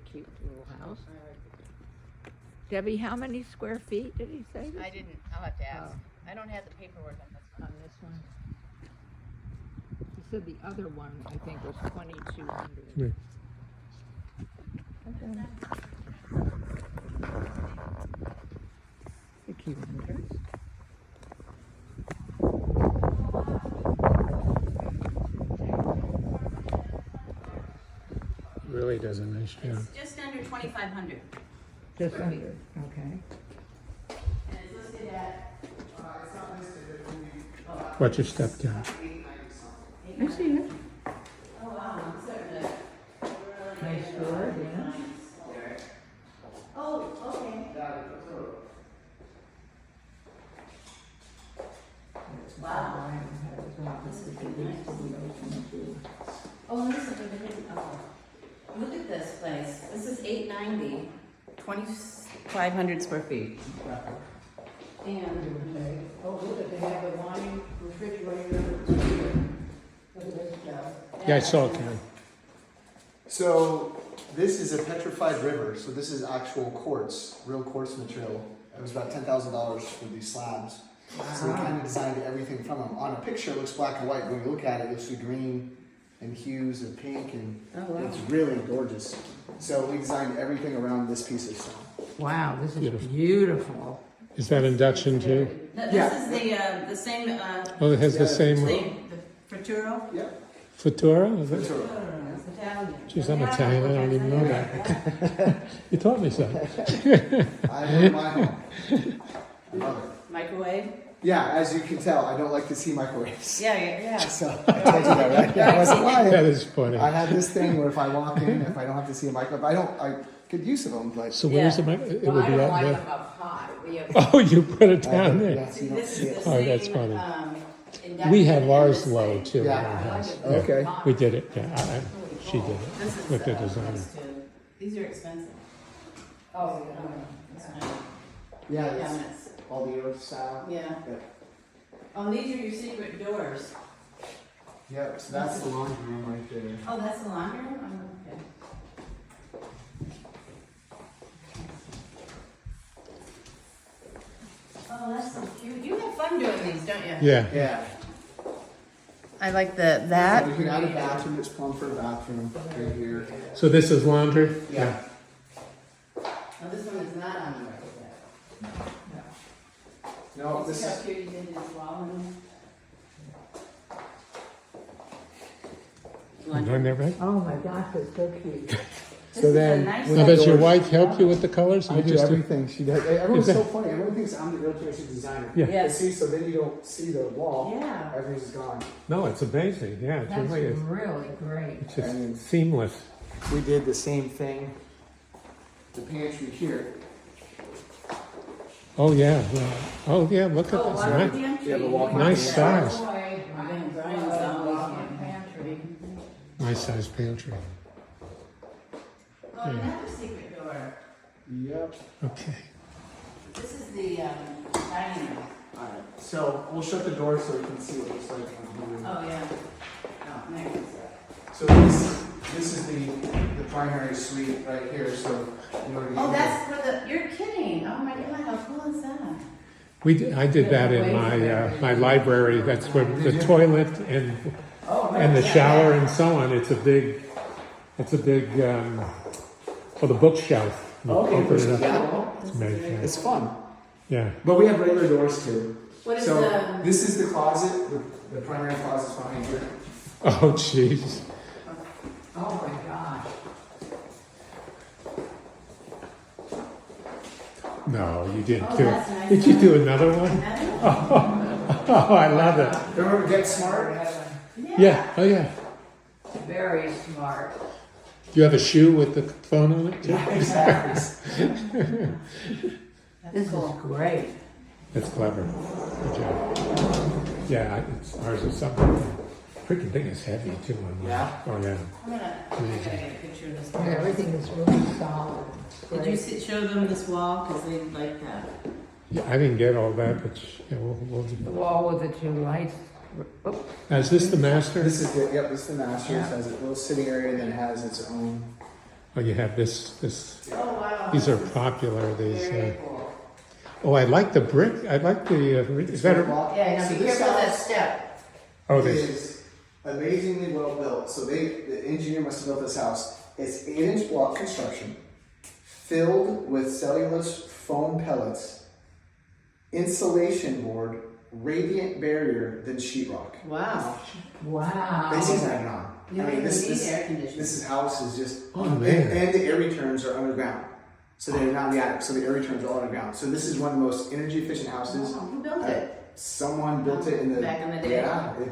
cute little house. Debbie, how many square feet did he say? I didn't. I'll have to ask. Oh. I don't have the paperwork on this one. On this one? He said the other one, I think, was 2,200. Okay. The cute entrance. Really does a nice job. It's just under 2,500. Just under, okay. And it's listed at. What's your step down? I see it. Oh wow, I'm certain that. Nice door, yeah. Oh, okay. Wow. This is nice. Oh, this is a hidden. Oh, look at this place. This is 890, 2,500 square feet. And Oh, look at, they have a wine refrigerator. Look at this stuff. Yeah, I saw it, Karen. So this is a petrified river. So this is actual quartz, real quartz material. It was about $10,000 for these slabs. So we kind of designed everything from them. On a picture, it looks black and white. When you look at it, you'll see green and hues and pink, and it's really gorgeous. So we designed everything around this piece of stone. Wow, this is Beautiful. beautiful. Is that induction too? this Yeah. is the same Oh, it has the Yeah, same the Fraturo. Yep. Futura? Is it? Sure. It's Italian. Geez, I'm Italian. I don't even know that. You taught me so. I have my home. I love it. Microwave. Yeah, as you can tell, I don't like to see microwaves. Yeah. So I told you that, right? Yeah, I wasn't lying. That is funny. I have this thing where if I walk in, if I don't have to see a microwave, I could use of them, but So where's the mic? It Well, would I be don't up like there. them up high. We have Oh, you put it down there. yes, you don't This see is it. the Oh, that's same, funny. induction We have and ours this low thing. too in Yeah. our house. Yeah. Okay. We did it. Yeah, she did This it is with the designer. next to- These are expensive. Oh, This one. Yeah, Yeah, it's that's- all the earth style. yeah. Oh, these are your secret doors. Yep, so that's the laundry room right there. Oh, that's the laundry room? Oh, okay. Oh, that's so cute. You have fun doing these, don't you? Yeah. Yeah. I like that. You can add a bathroom, it's plumbed for a bathroom right here. So this is laundry? Yeah. Oh, this one is not on the right yet. No, this See how is, cute you did this wall in You going there, right? Oh my gosh, it's so cute. so then. Now, does your wife help you with the colors? I You do just everything. She does. Everyone's Is so that- funny. Everyone thinks I'm the realtor, she's the designer. Yeah. Yes. But see, so then you don't see the wall. Yeah. Everything's gone. No, it's amazing. Yeah, it That's really is. really great. It's just And- seamless. We did the same thing. The pantry here. Oh yeah, yeah. Oh yeah, look at Oh, this. wow, Nice. the entry. Yeah, the walk-in Nice pantry. size. Brian's always Pantry. Nice size pantry. Oh, another secret door. Yep. Okay. This is the dining room. Alright. So we'll shut the door so we can see what it looks like from here. Oh, yeah. Oh, there it is. So this is the primary suite right here. So in order to get Oh, here- that's for the, you're kidding. Oh my God, how cool is that? I did that in my library. That's where the toilet and the shower and so on. It's a big the bookshelf. You Okay, open it up. yeah. It's amazing. It's fun. Yeah. But we have regular doors too. What is So the, this is the closet. The primary closet's behind here. Oh jeez. Oh my gosh. No, you didn't Oh, do that's it. nice. Did you do another one? another? Oh, I love it. Remember Get Smart? Yeah. Oh yeah. Very smart. Do you have a shoe with the phone on it? Too? Yeah, exactly. This is great. That's clever. Good job. Yeah, ours is something pretty big. It's heavy too. Yeah? Oh yeah. I'm gonna get a picture of this. Yeah, everything is really solid. Did you show them this wall? Because they like that. Yeah, I didn't get all that, but yeah, we'll do. The wall with the two lights. Oh, Now, is this the master? This is the master. Yeah. It has a little sitting area and then has its own Oh, you have this. Oh, wow. These are popular. These. Very cool. Oh, I like the brick. I like the. Is that a, Yeah, now So be this careful of that house step. oh, It this. is amazingly well built. So the engineer must have built this house. It's 8-inch block construction, filled with cellulose foam pellets, insulation board, radiant barrier, then sheetrock. Wow. Wow. They designed it on. You don't even need air conditioning. This house is just Oh, and, man. and the air returns are underground. So they're not in the attic, so the air returns are all underground. So this is one of the most energy efficient houses. Oh, who built it? Someone built it in the Back in the day? Yeah, it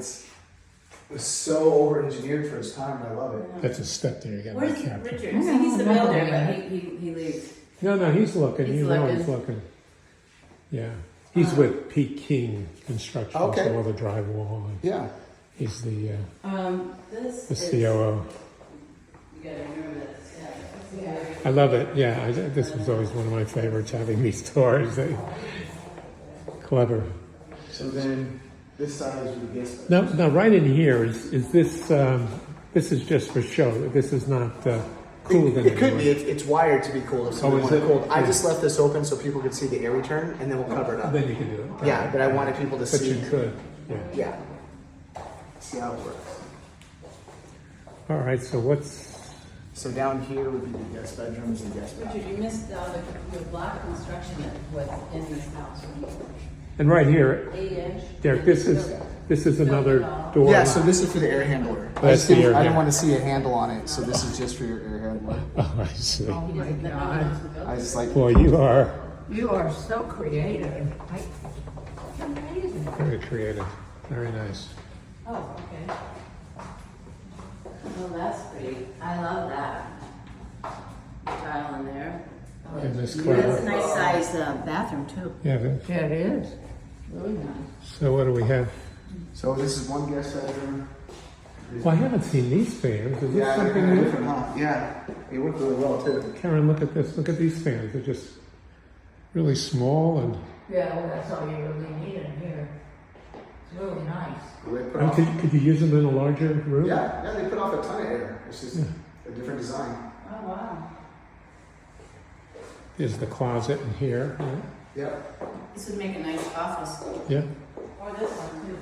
was so over engineered for its time. I love it. That's a step there. You got Where's to be careful. Richard? See, he's the builder, but he leaves. No, he's looking. He's You know looking. he's looking. Yeah, he's with Peking Construction. Okay. So all the drywall. And Yeah. he's the This the is, COO. you gotta remember that step. Yeah. I love it. Yeah, this was always one of my favorites. Having these tours. Clever. So then this side is with the guest. Now, right in here is this. This is just for show. This is not cooled. It could be. It's wired to be cooled. If somebody is wanted it? cooled. I Yeah. just left this open so people could see the air return, and then we'll cover it up. Then you can do it. Yeah, but I wanted people to But see. you could. Yeah. Yeah. See how it works. All right. So what's So down here would be the guest bedrooms and guest Richard, bathrooms. you missed the block construction that was in this house. and right here, 8-inch. Derek? This is another door. Yeah, so this is for the air handler. That's the air I didn't handler. want to see a handle on it, so this is just for your air handler. Oh, I see. Oh my God. I just like. Boy, you are You are so creative. Amazing. very creative. Very nice. Oh, okay. Oh, that's pretty. I love that. Tile in there. And this That's a clever. nice size bathroom too. Yeah. Yeah, it is. Really nice. So what do we have? So this is one guest bedroom. Well, I haven't seen these fans. Is this Yeah, they're something kind of new? different, huh? Yeah, they work really well too. Karen, look at this. Look at these fans. They're just really small and. Yeah, well, that's all you really need in here. It's really nice. They put And off, could you use them in a larger room? yeah, they put off a ton of air. It's just Yeah. a different design. Oh, wow. There's the closet in here. Right? Yep. This would make a nice office. Yeah. Or this one too.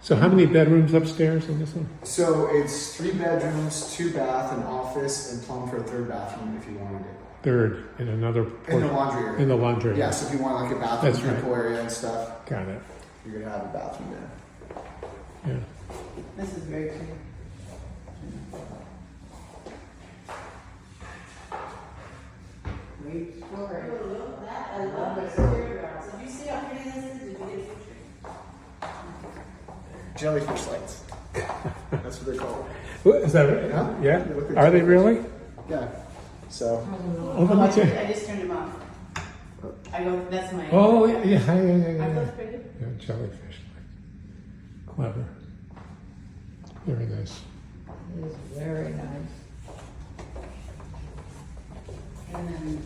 So how many bedrooms upstairs in this one? So it's 3 bedrooms, 2 bath, an office, and plumb for a 3rd bathroom if you wanted it. Third in another In the portion. laundry area. In the laundry area. Yeah, so if you want like a bathroom That's right. pool area and stuff, Got it. you're gonna have a bathroom there. Yeah. This is very cute. Great story. I love this. Did you see how pretty this is? Did you get a picture? Jellyfish lights. That's what they're called. What, is that right? Yeah. Yeah. They look like Are they jellyfish. really? Yeah. So Oh, let me check. I just turned him off. I go, that's my. Oh, yeah. I Yeah. thought pretty. Yeah, jellyfish. Clever. Very nice. It is very nice. And then,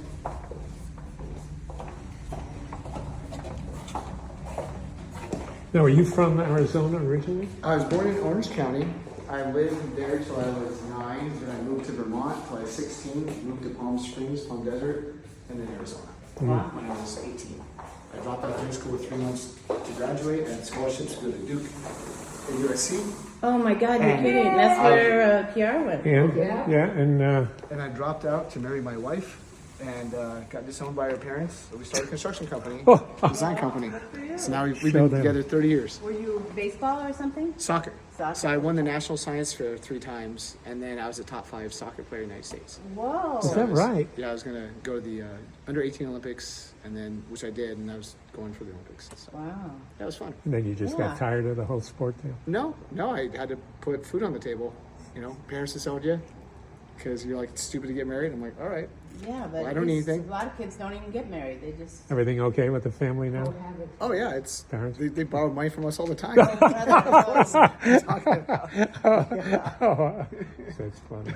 Now, are you from Arizona originally? I was born in Orange County. I lived there till I was 9. Then I moved to Vermont till I was 16. Moved to Palm Springs, Palm Desert, and then Arizona wow. when I was 18. I dropped out of high school with 3 months to graduate and scholarships to go to Duke and USC. Oh my God, you're And- kidding. That's where Kiara went. And Yeah. and And I dropped out to marry my wife and got disowned by her parents. So we started a construction company, design company. So now we've Show been them. together 30 years. Were you baseball or something? Soccer. Soccer. So I won the National Science Fair 3 times, and then I was a top 5 soccer player in the United States. Whoa. Is that I was- right? Yeah, I was gonna go to the under 18 Olympics, and then which I did, and I was going for the Olympics. So Wow. that was fun. and then you just Yeah. got tired of the whole sport thing. No, I had to put food on the table. You know, parents disowned you because you're like stupid to get married. I'm like, all right. Yeah, but Well, I don't need these- anything. A lot of kids don't even get married. They just. Everything okay with the family now? Oh yeah, it's Parents? they borrowed money from us all the time. Oh, that's funny.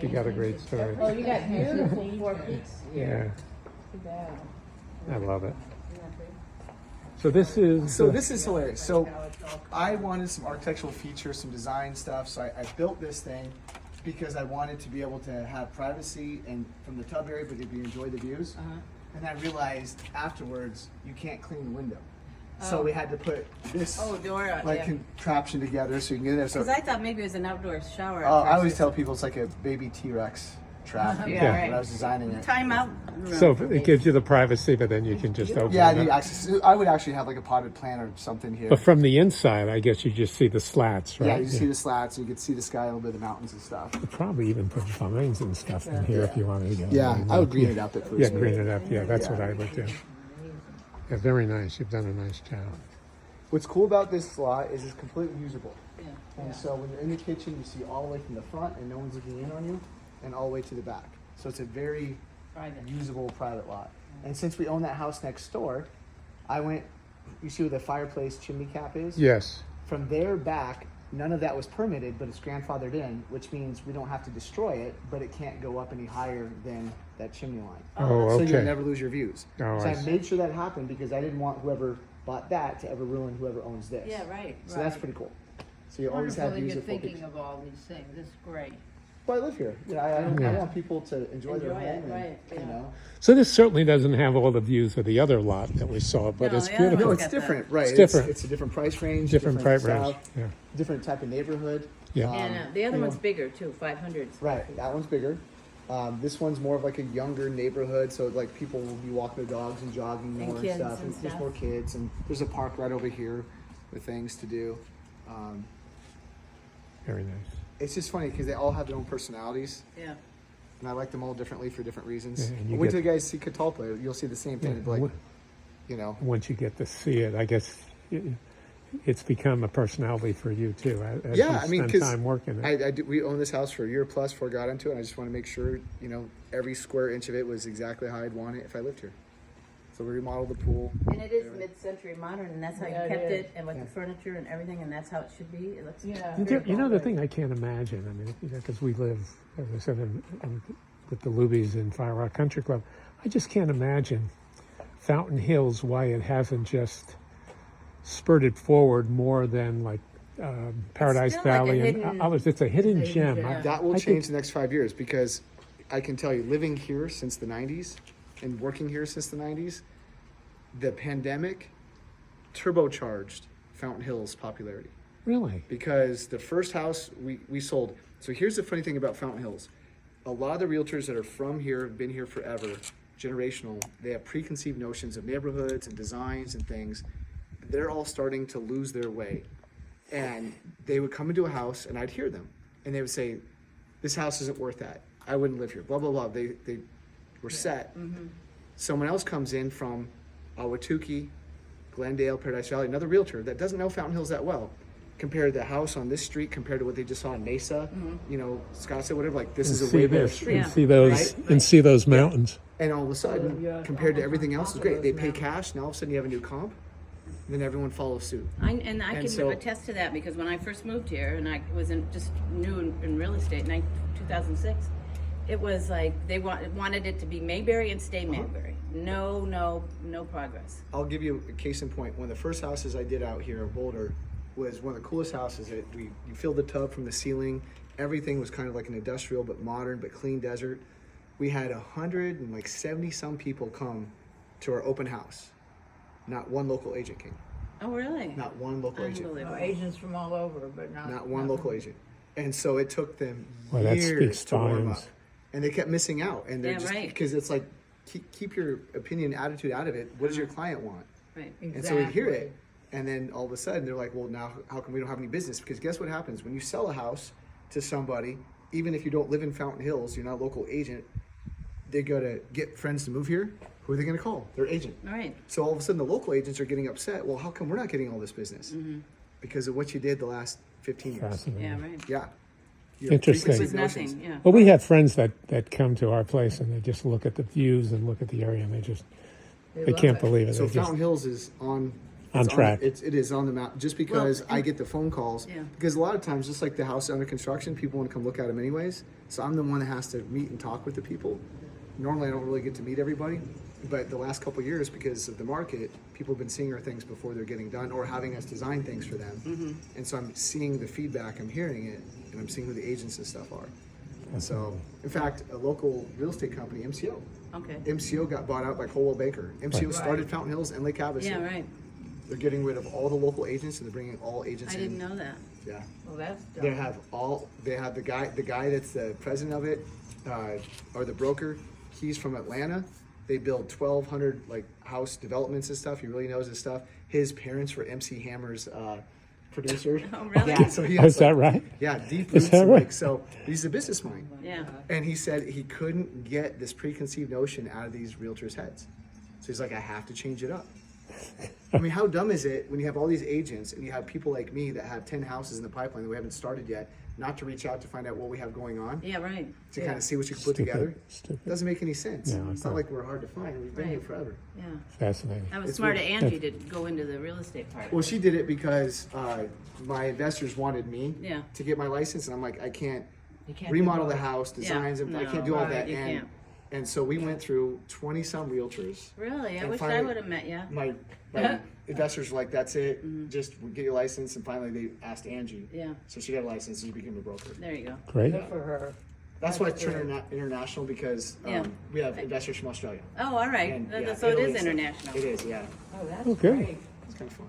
You got a great story. Oh, you got beautiful 4 peaks Yeah, here. Too bad. I love it. So this is. So this is hilarious. So I wanted some architectural features, some design stuff. So I built this thing, because I wanted to be able to have privacy and from the tub area, but if you enjoy the views. And I realized afterwards you can't clean the window. So we had to put this Dora, contraption together so you can get in there. So Because I thought maybe it was an outdoor shower. at I always first. tell people it's like a baby T-Rex trap. Yeah, When I right. was designing it. Time out room. So it gives you the privacy, but then you can just open Yeah, I it need up. access. I would actually have like a potted plant or something here. But from the inside, I guess you just see the slats, right? Yeah, you see the slats, and you can see the sky, a little bit of the mountains and stuff. Could probably even put vines and stuff in here if you wanted to go. Yeah, I would green it up at first. Yeah, green it up. Yeah, that's what I would do. Yeah, very nice. You've done a nice job. What's cool about this lot is it's completely usable. Yeah. And so when you're in the kitchen, you see all the way from the front, and no one's looking in on you, and all the way to the back. So it's a very Private. usable private lot. And since we own that house next door, I went. You see where the fireplace chimney cap is? Yes. From there back, none of that was permitted, but it's grandfathered in, which means we don't have to destroy it, but it can't go up any higher than that chimney line. Oh, So you'll okay. never lose your views. Oh, so I I see. made sure that happened because I didn't want whoever bought that to ever ruin whoever owns this. Yeah, right. So that's pretty cool. So you always Wonderful have that views you're of full thinking picture. of all these things. It's great. Well, I live here. You know, I Yeah. want people to enjoy their Enjoy it, home. And, right, You yeah. know. So this certainly doesn't have all the views of the other lot that we saw, but No, it's the other beautiful. No, one's it's got different, right? It's different. It's a different price range. Different price style, range. Yeah. Different type of neighborhood. Yeah. And the other you know, one's bigger too, 500. Right, that one's bigger. This one's more of like a younger neighborhood, so like people will be walking their dogs and jogging more and kids stuff. and There's stuff. more kids, and there's a park right over here with things to do. Very nice. It's just funny because they all have their own personalities, Yeah. and I like them all differently for different reasons. Yeah, and you Wait get- till you guys see Catalpa, you'll see the same thing. Yeah, Like, wh- you know, Once you get to see it, I guess it's become a personality for you too. As yeah, you I mean, spend because time working it. we own this house for a year plus before I got into it. And I just want to make sure, you know, every square inch of it was exactly how I'd want it if I lived here. So we remodeled the pool. And it is mid-century modern, and that's how Yeah, you it kept is. it, and with the furniture and everything, and that's how it should be. It looks Yeah. You know the thing I can't imagine. I mean, because we live, as I said, with the Lubies in Fire Rock Country Club. I just can't imagine Fountain Hills why it hasn't just spurted forward more than like Paradise still like a Valley and hidden- others. It's a hidden hidden gem. gem. That will I change think- the next 5 years because I can tell you, living here since the 90s and working here since the 90s, the pandemic turbocharged Fountain Hills' popularity. Really? Because the first house we sold. So here's the funny thing about Fountain Hills. A lot of the realtors that are from here have been here forever, generational. They have preconceived notions of neighborhoods and designs and things. They're all starting to lose their way. And they would come into a house and I'd hear them. And they would say, this house isn't worth that. I wouldn't live here. Blah, blah, blah. They were set. Someone else comes in from Ahwatukee, Glendale, Paradise Valley, another realtor that doesn't know Fountain Hills that well. Compared the house on this street compared to what they just saw in Mesa, you know, Scottsdale, whatever, like this is a way better street. and see those right? and see those mountains. And all of a sudden, Yeah, compared to almost everything on else, top is of great. those They pay mountains. cash, now all of a sudden you have a new comp, then everyone follows suit. I And can so- attest to that because when I first moved here and I was just new in real estate in 2006, it was like they wanted it to be Mayberry and stay Mayberry. No progress. I'll give you a case in point. One of the first houses I did out here in Boulder was one of the coolest houses. You filled the tub from the ceiling. Everything was kind of like an industrial, but modern, but clean desert. We had 170 some people come to our open house. Not one local agent came. Oh, really? Not one local agent. Unbelievable. No, agents from all over, but Not one local agent. And so it took them Well, that years speaks to warm volumes. up. And they kept missing out. And they're Yeah, just, right. because it's like, keep your opinion, attitude out of it. What does your client want? Right. And so we hear it, and then all of a sudden they're like, well, now how come we don't have any business? Because guess what happens? When you sell a house to somebody, even if you don't live in Fountain Hills, you're not a local agent, they go to get friends to move here. Who are they going to call? Their agent. All right. So all of a sudden the local agents are getting upset. Well, how come we're not getting all this business? Because of what you did the last 15 years. Fascinating. Yeah, right. Yeah. Your Interesting. It was preconceived notions. nothing, yeah. Well, we have friends that come to our place and they just look at the views and look at the area and they can't believe it. So They just- Fountain Hills is on On track. it is on the map just because Well, I get the phone calls. Yeah. Because a lot of times, just like the house under construction, people want to come look at them anyways. So I'm the one that has to meet and talk with the people. Normally, I don't really get to meet everybody, but the last couple of years, because of the market, people have been seeing our things before they're getting done or having us design things for them. And so I'm seeing the feedback, I'm hearing it, and I'm seeing who the agents and stuff are. So, in fact, a local real estate company, MCO. Okay. MCO got bought out by Coldwell Banker. MCO Right. started Fountain Hills and Lake Havasu. Yeah, right. They're getting rid of all the local agents and they're bringing all agents I in. didn't know that. Yeah. Well, that's They dumb. have the guy that's the president of it, or the broker. He's from Atlanta. They build 1,200 like house developments and stuff. He really knows his stuff. His parents were MC Hammer's producer. Oh, really? Yeah, so he Oh, has is that right? yeah, deep Is roots. that and, right? like, so he's a business mind. Yeah. And he said he couldn't get this preconceived notion out of these realtors' heads. So he's like, I have to change it up. I mean, how dumb is it when you have all these agents and you have people like me that have 10 houses in the pipeline that we haven't started yet, not to reach out to find out what we have going on, Yeah, right. to kind of see what you can put together? Stupid. Doesn't make any sense. No, It's no. not like we're hard to find. We've been here Right. forever. Yeah. Fascinating. That was It's smart of weird. Angie to go into the real estate part. Well, she did it because my investors wanted me Yeah. to get my license, and I'm like, I can't You can't do remodel the both. house, designs, and I No, can't do all right, that. you can't. And so we went through 20 some realtors. Really? I And wish I finally- would have met you. My investors were like, that's it, just get your license. And finally they asked Angie. Yeah. So she got a license and she became a broker. There you go. Great. Good for her. That's why it's international, because Yeah. we have investors from Australia. Oh, all right. And, yeah, So it Italy is and stuff. international. It is, yeah. Oh, that's Okay. great. It's kind of fun.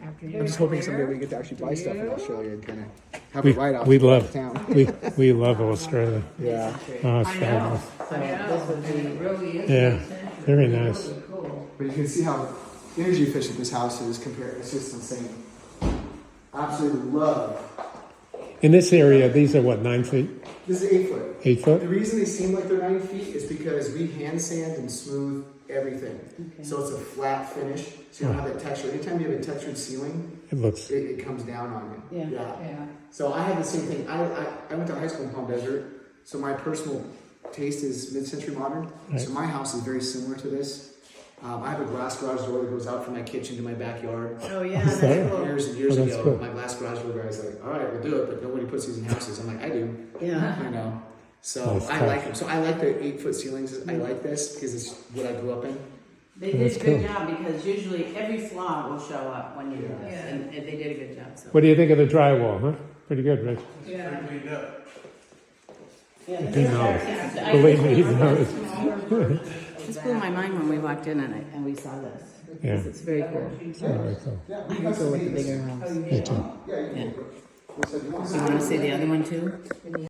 After I'm you just hoping clear, someday we get to actually buy stuff in Australia and kind of have We, a write-off. we to love town. we love Australia. Yeah. Oh, it's I know. fabulous. So this would be really is. Yeah, essential. very nice. Really cool. But you can see how energy efficient this house is compared. It's just insane. Absolutely love. In this area, these are what, 9 feet, This is 8 foot. 8 foot? The reason they seem like they're 9 feet is because we hand sand and smooth everything. So it's a flat finish. So you don't have that texture. Anytime you have a textured ceiling, It looks. it comes down on you. Yeah. Yeah. So I have the same thing. I went to high school in Palm Desert. So my personal taste is mid-century modern. Right. So my house is very similar to this. I have a glass garage door that goes out from my kitchen to my backyard. Oh, yeah. That's That's cool. cool. Years and years Oh, that's ago, cool. my glass garage door guy's like, all right, we'll do it, but nobody puts these in houses. I'm like, I do. Yeah. You know. So That's I tough. like them. So I like the 8 foot ceilings. I like this because it's what I grew up in. They did That's a good cool. job because usually every flaw will show up when you do this. Yeah. And they did a good job. So. What do you think of the drywall, huh? Pretty good, Rich. Yeah. Yeah, He knows. yeah. Believe me, he knows. It blew my mind when we walked in and we saw this. Yeah. It's very cool. Very cool. I'm gonna go with the bigger house. Me too. Yeah, you can. You want to see the other one too?